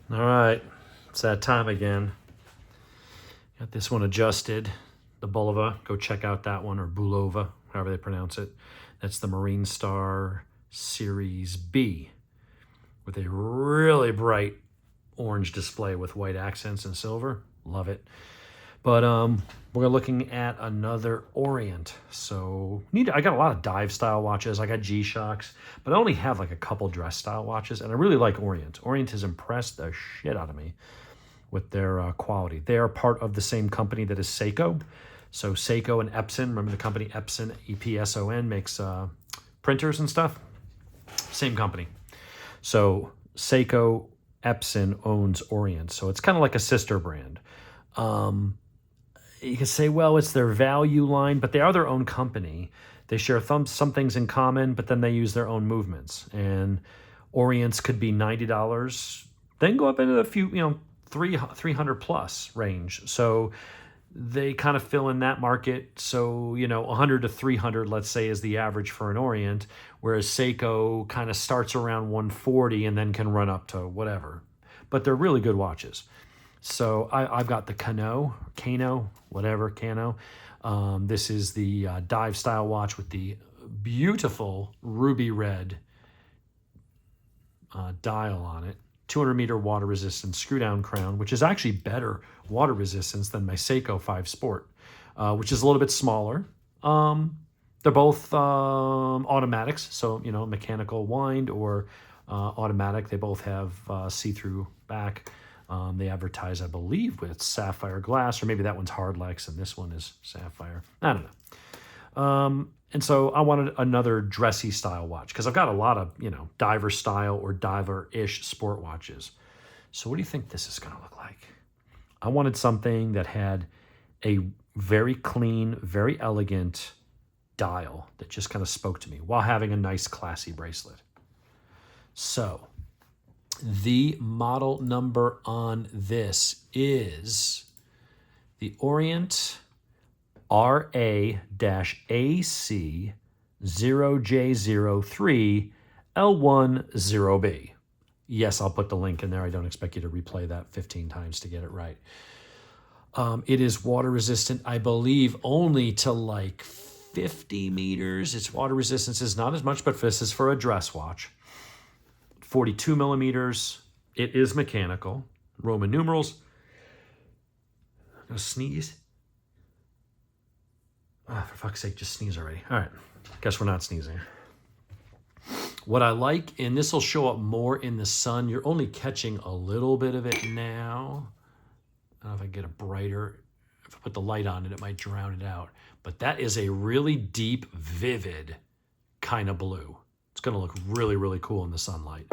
All right, it's that time again. Got this one adjusted. The Bulova, go check out that one, or Bulova, however they pronounce it. That's the Marine Star Series B with a really bright orange display with white accents and silver. Love it. But we're looking at another Orient. So I got a lot of dive style watches. I got G-Shocks, but I only have like a couple dress style watches, and I really like Orient. Orient has impressed the shit out of me with their quality. They are part of the same company that is Seiko. So Seiko and Epson, remember the company Epson, E-P-S-O-N, makes printers and stuff? Same company. So Seiko Epson owns Orient. So it's kind of like a sister brand. You can say, well, it's their value line, but they are their own company. They share some things in common, but then they use their own movements. And Orients could be $90, then go up into a few, 300 plus range. So they kind of fill in that market. So, 100 to 300, let's say, is the average for an Orient, whereas Seiko kind of starts around 140 and then can run up to whatever. But they're really good watches. So I've got the Kano, whatever, Kano. This is the dive style watch with the beautiful ruby red dial on it. 200-meter water resistant screw down crown, which is actually better water resistance than my Seiko 5 Sport, which is a little bit smaller. They're both automatics, so mechanical wind or automatic. They both have see-through back. They advertise, I believe, with sapphire glass, or maybe that one's Hardlex and this one is sapphire. I don't know. And so I wanted another dressy style watch because I've got a lot of, diver style or diver-ish sport watches. So what do you think this is going to look like? I wanted something that had a very clean, very elegant dial that just kind of spoke to me while having a nice, classy bracelet. So the model number on this is the Orient RA-AC0J03 L10B. Yes, I'll put the link in there. I don't expect you to replay that 15 times to get it right. It is water resistant, I believe, only to like 50 meters. Its water resistance is not as much, but this is for a dress watch. 42 millimeters. It is mechanical. Roman numerals. I'm gonna sneeze. For fuck's sake, just sneeze already. All right. Guess we're not sneezing. What I like, and this will show up more in the sun. You're only catching a little bit of it now. I don't know if I can get a brighter. If I put the light on it, it might drown it out. But that is a really deep, vivid kind of blue. It's going to look really, really cool in the sunlight.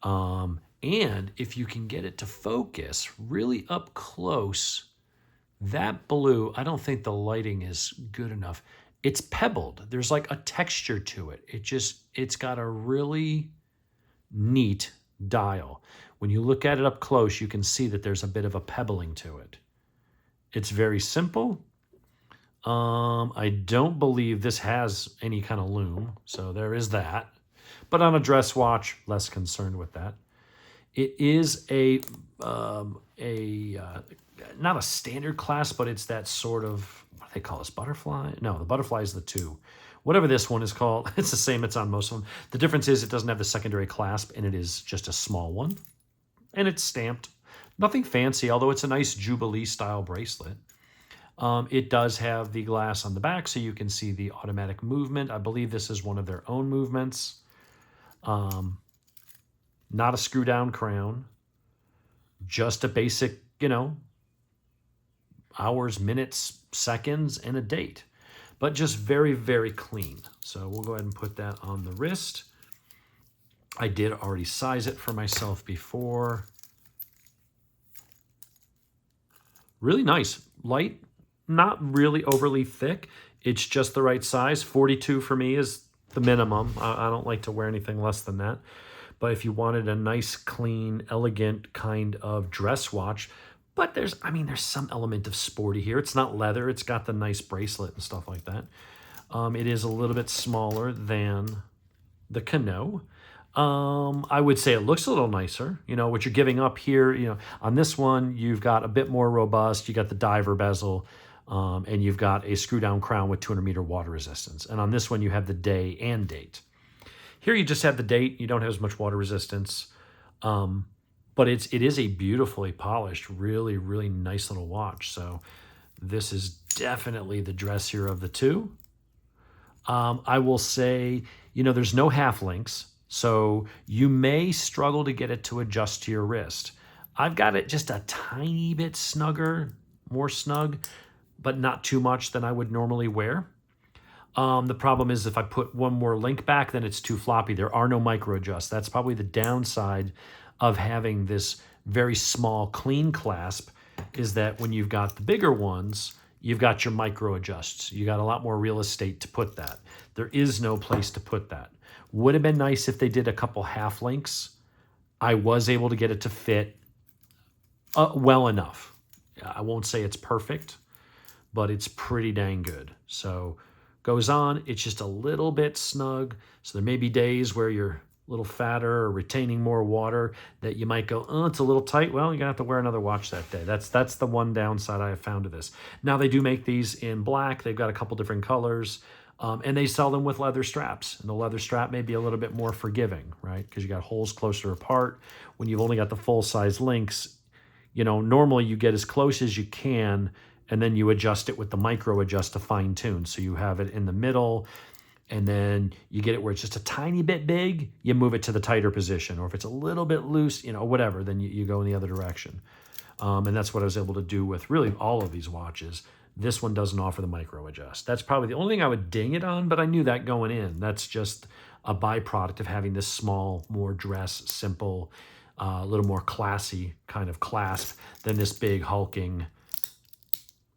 And if you can get it to focus really up close, that blue, I don't think the lighting is good enough. It's pebbled. There's like a texture to it. It's got a really neat dial. When you look at it up close, you can see that there's a bit of a pebbling to it. It's very simple. I don't believe this has any kind of lume, so there is that. But on a dress watch, less concerned with that. It is not a standard class, but it's that sort of, what do they call this, butterfly? No, the butterfly is the 2. Whatever this one is called, it's the same, it's on most of them. The difference is it doesn't have the secondary clasp, and it is just a small one. And it's stamped. Nothing fancy, although it's a nice Jubilee-style bracelet. It does have the glass on the back, so you can see the automatic movement. I believe this is one of their own movements. Not a screw-down crown. Just a basic, hours, minutes, seconds, and a date. But just very, very clean. So we'll go ahead and put that on the wrist. I did already size it for myself before. Really nice. Light, not really overly thick. It's just the right size. 42 for me is the minimum. I don't like to wear anything less than that. But if you wanted a nice, clean, elegant kind of dress watch, but there's some element of sporty here. It's not leather. It's got the nice bracelet and stuff like that. It is a little bit smaller than the Kano. I would say it looks a little nicer. You know, what you're giving up here, you know, on this one, you've got a bit more robust. You got the diver bezel, and you've got a screw down crown with 200-meter water resistance. And on this one, you have the day and date. Here, you just have the date. You don't have as much water resistance. But it is a beautifully polished, really, really nice little watch. So this is definitely the dressier of the two. I will say, you know, there's no half links, so you may struggle to get it to adjust to your wrist. I've got it just a tiny bit snugger, more snug, but not too much than I would normally wear. The problem is if I put one more link back, then it's too floppy. There are no micro adjusts. That's probably the downside of having this very small, clean clasp, is that when you've got the bigger ones, you've got your micro adjusts. You got a lot more real estate to put that. There is no place to put that. Would have been nice if they did a couple half links. I was able to get it to fit well enough. I won't say it's perfect, but it's pretty dang good. So goes on, it's just a little bit snug. So there may be days where you're a little fatter or retaining more water that you might go, oh, it's a little tight. Well, you're gonna have to wear another watch that day. That's the one downside I have found to this. Now they do make these in black. They've got a couple different colors, and they sell them with leather straps. And the leather strap may be a little bit more forgiving, right? Because you got holes closer apart. When you've only got the full size links, you know, normally you get as close as you can, and then you adjust it with the micro adjust to fine tune. So you have it in the middle, and then you get it where it's just a tiny bit big, you move it to the tighter position. Or if it's a little bit loose, you know, whatever, then you go in the other direction. And that's what I was able to do with really all of these watches. This one doesn't offer the micro adjust. That's probably the only thing I would ding it on, but I knew that going in. That's just a byproduct of having this small, more dress, simple, a little more classy kind of clasp than this big, hulking,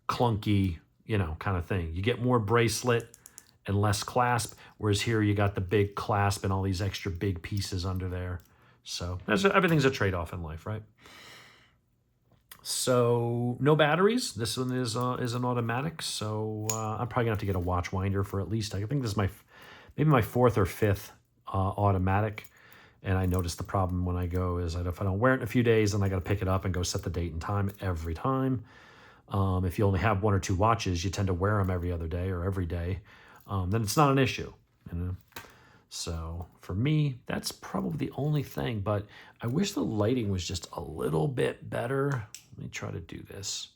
clunky, you know, kind of thing. You get more bracelet and less clasp, whereas here you got the big clasp and all these extra big pieces under there. So everything's a trade-off in life, right? So no batteries. This one is an automatic, so I'm probably gonna have to get a watch winder for at least, I think this is maybe my fourth or fifth automatic. And I noticed the problem when I go is that if I don't wear it in a few days, then I got to pick it up and go set the date and time every time. If you only have one or two watches, you tend to wear them every other day or every day. Then it's not an issue, you know. So for me, that's probably the only thing. But I wish the lighting was just a little bit better. Let me try to do this.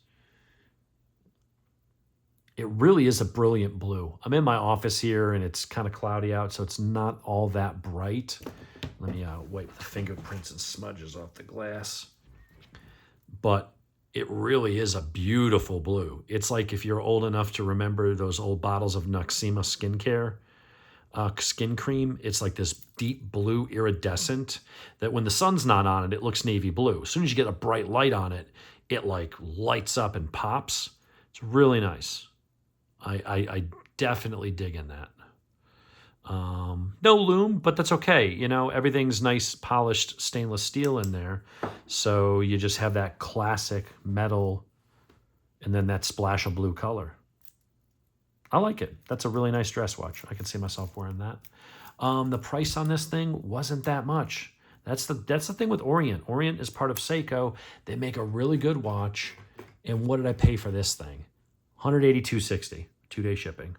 It really is a brilliant blue. I'm in my office here, and it's kind of cloudy out, so it's not all that bright. Let me wipe the fingerprints and smudges off the glass. But it really is a beautiful blue. It's like if you're old enough to remember those old bottles of Noxzema skincare, skin cream, it's like this deep blue iridescent that when the sun's not on it, it looks navy blue. As soon as you get a bright light on it, it like lights up and pops. It's really nice. I definitely dig in that. No lume, but that's okay. You know, everything's nice polished stainless steel in there. So you just have that classic metal and then that splash of blue color. I like it. That's a really nice dress watch. I could see myself wearing that. The price on this thing wasn't that much. That's the thing with Orient. Orient is part of Seiko. They make a really good watch. And what did I pay for this thing? $182.60, 2-day shipping.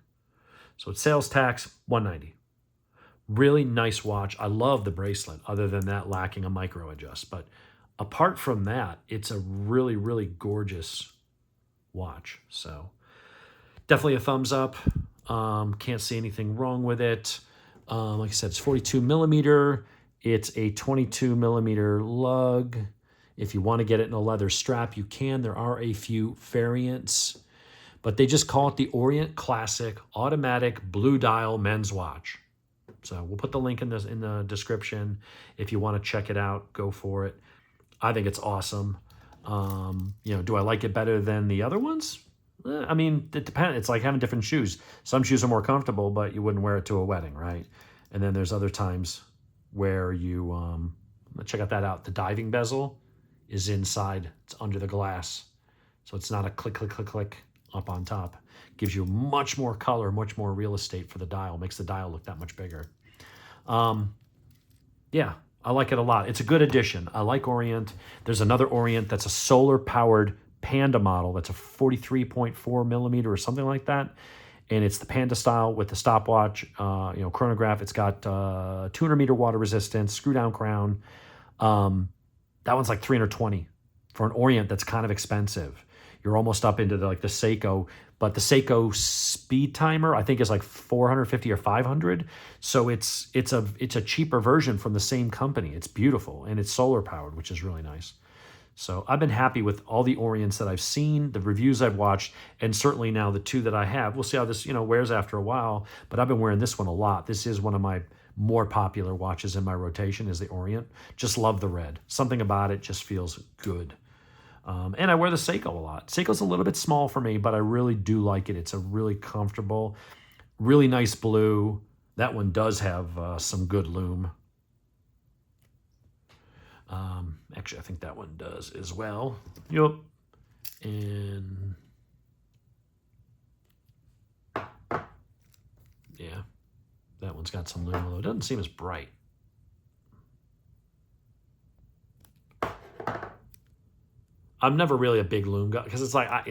So it's sales tax, $190. Really nice watch. I love the bracelet, other than that lacking a micro adjust. But apart from that, it's a really, really gorgeous watch. So definitely a thumbs up. Can't see anything wrong with it. Like I said, it's 42 millimeter. It's a 22 millimeter lug. If you want to get it in a leather strap, you can. There are a few variants, but they just call it the Orient Classic Automatic Blue Dial Men's Watch. So we'll put the link in the description. If you want to check it out, go for it. I think it's awesome. You know, do I like it better than the other ones? I mean, it depends. It's like having different shoes. Some shoes are more comfortable, but you wouldn't wear it to a wedding, right? And then there's other times where you, check that out. The diving bezel is inside. It's under the glass. So it's not a click, click, click, click up on top. Gives you much more color, much more real estate for the dial. Makes the dial look that much bigger. Yeah, I like it a lot. It's a good addition. I like Orient. There's another Orient that's a solar-powered Panda model that's a 43.4 millimeter or something like that. And it's the Panda style with the stopwatch, chronograph. It's got 200-meter water resistance, screw-down crown. That one's like 320 for an Orient that's kind of expensive. You're almost up into the Seiko, but the Seiko speed timer I think is like 450 or 500. So it's a cheaper version from the same company. It's beautiful and it's solar powered, which is really nice. So I've been happy with all the Orients that I've seen, the reviews I've watched, and certainly now the two that I have. We'll see how this wears after a while, but I've been wearing this one a lot. This is one of my more popular watches in my rotation is the Orient. Just love the red. Something about it just feels good. And I wear the Seiko a lot. Seiko's a little bit small for me, but I really do like it. It's a really comfortable, really nice blue. That one does have some good lume. Actually, I think that one does as well. Yep. And yeah, that one's got some lume, although it doesn't seem as bright. I'm never really a big lume guy because it's like,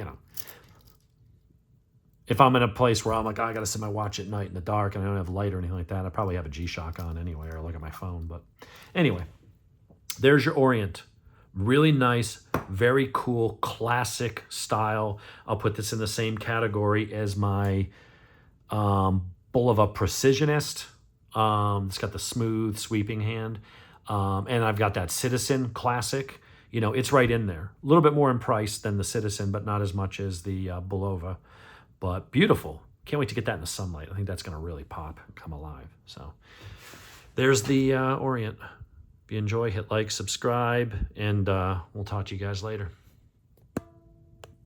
if I'm in a place where I'm like, I got to set my watch at night in the dark and I don't have light or anything like that, I probably have a G-Shock on anyway or look at my phone. But anyway, there's your Orient. Really nice, very cool, classic style. I'll put this in the same category as my Bulova Precisionist. It's got the smooth sweeping hand. And I've got that Citizen Classic. It's right in there. A little bit more in price than the Citizen, but not as much as the Bulova. But beautiful. Can't wait to get that in the sunlight. I think that's going to really pop and come alive. So there's the Orient. If you enjoy, hit like, subscribe, and we'll talk to you guys later.